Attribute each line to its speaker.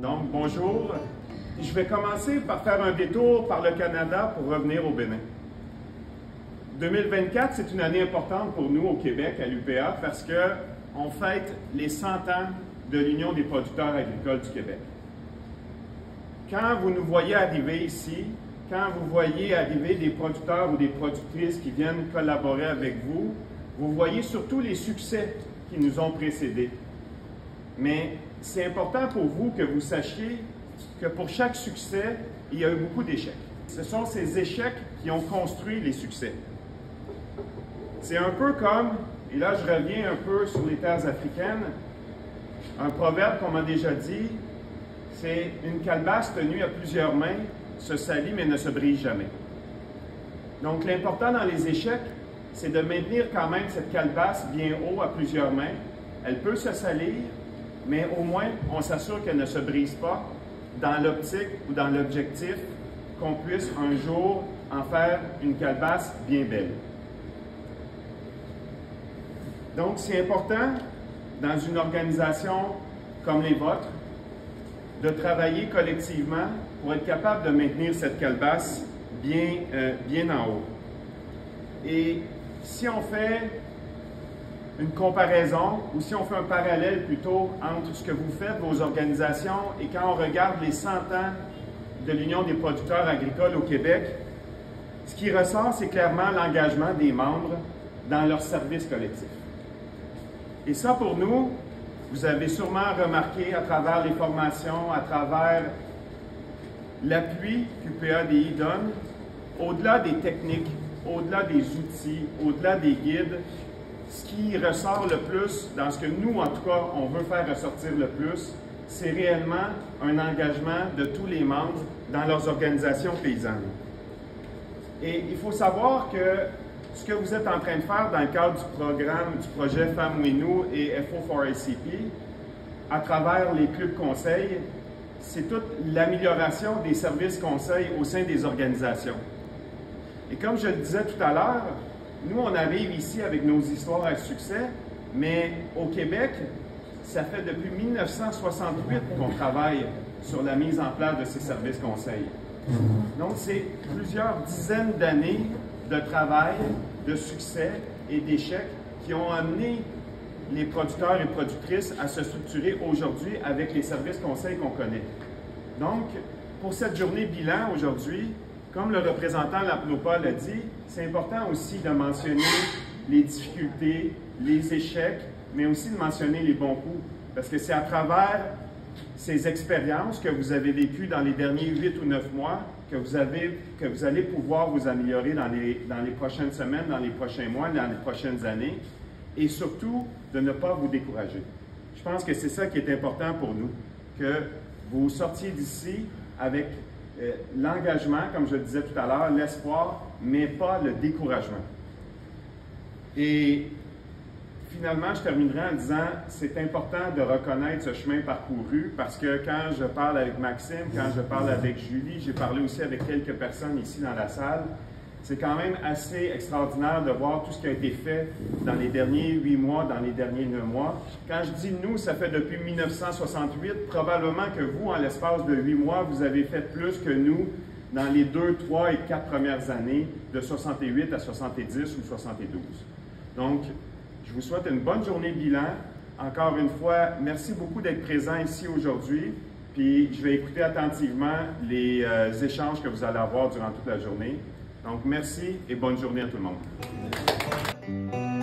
Speaker 1: Donc, bonjour. Je vais commencer par faire un détour par le Canada pour revenir au Bénin. 2024, c'est une année importante pour nous au Québec, à l'UPA, parce qu'on fête les 100 ans de l'Union des producteurs agricoles du Québec. Quand vous nous voyez arriver ici, quand vous voyez arriver des producteurs ou des productrices qui viennent collaborer avec vous, vous voyez surtout les succès qui nous ont précédés. Mais c'est important pour vous que vous sachiez que pour chaque succès, il y a eu beaucoup d'échecs. Ce sont ces échecs qui ont construit les succès. C'est un peu comme, et là je reviens un peu sur les terres africaines, un proverbe qu'on m'a déjà dit, c'est une calebasse tenue à plusieurs mains se salit mais ne se brise jamais. Donc l'important dans les échecs, c'est de maintenir quand même cette calebasse bien haut à plusieurs mains. Elle peut se salir, mais au moins on s'assure qu'elle ne se brise pas dans l'optique ou dans l'objectif qu'on puisse un jour en faire une calebasse bien belle. Donc c'est important dans une organisation comme les vôtres de travailler collectivement pour être capable de maintenir cette calebasse bien en haut. Et si on fait une comparaison, ou si on fait un parallèle plutôt entre ce que vous faites, vos organisations, et quand on regarde les 100 ans de l'Union des producteurs agricoles au Québec, ce qui ressort, c'est clairement l'engagement des membres dans leur service collectif. Et ça, pour nous, vous avez sûrement remarqué à travers les formations, à travers l'appui qu'UPADI donne, au-delà des techniques, au-delà des outils, au-delà des guides, ce qui ressort le plus, dans ce que nous, en tout cas, on veut faire ressortir le plus, c'est réellement un engagement de tous les membres dans leurs organisations paysannes. Et il faut savoir que ce que vous êtes en train de faire dans le cadre du programme, du projet Femmes Winou et FO4ACP, à travers les clubs conseils, c'est toute l'amélioration des services conseils au sein des organisations. Et comme je le disais tout à l'heure, nous, on arrive ici avec nos histoires à succès, mais au Québec, ça fait depuis 1968 qu'on travaille sur la mise en place de ces services conseils. Donc, c'est plusieurs dizaines d'années de travail, de succès et d'échecs qui ont amené les producteurs et productrices à se structurer aujourd'hui avec les services conseils qu'on connaît. Donc, pour cette journée bilan aujourd'hui, comme le représentant l'APNOPA l'a dit, c'est important aussi de mentionner les difficultés, les échecs, mais aussi de mentionner les bons coups. Parce que c'est à travers ces expériences que vous avez vécues dans les derniers 8 ou 9 mois que vous allez pouvoir vous améliorer dans les prochaines semaines, dans les prochains mois, dans les prochaines années, et surtout de ne pas vous décourager. Je pense que c'est ça qui est important pour nous, que vous sortiez d'ici avec l'engagement, comme je le disais tout à l'heure, l'espoir, mais pas le découragement. Et finalement, je terminerai en disant, c'est important de reconnaître ce chemin parcouru parce que quand je parle avec Maxime, quand je parle avec Julie, j'ai parlé aussi avec quelques personnes ici dans la salle, c'est quand même assez extraordinaire de voir tout ce qui a été fait dans les derniers 8 mois, dans les derniers 9 mois. Quand je dis nous, ça fait depuis 1968, probablement que vous, en l'espace de 8 mois, vous avez fait plus que nous dans les 2, 3 et 4 premières années, de 68 à 70 ou 72. Donc, je vous souhaite une bonne journée bilan. Encore une fois, merci beaucoup d'être présent ici aujourd'hui. Puis, je vais écouter attentivement les échanges que vous allez avoir durant toute la journée. Donc, merci et bonne journée à tout le monde.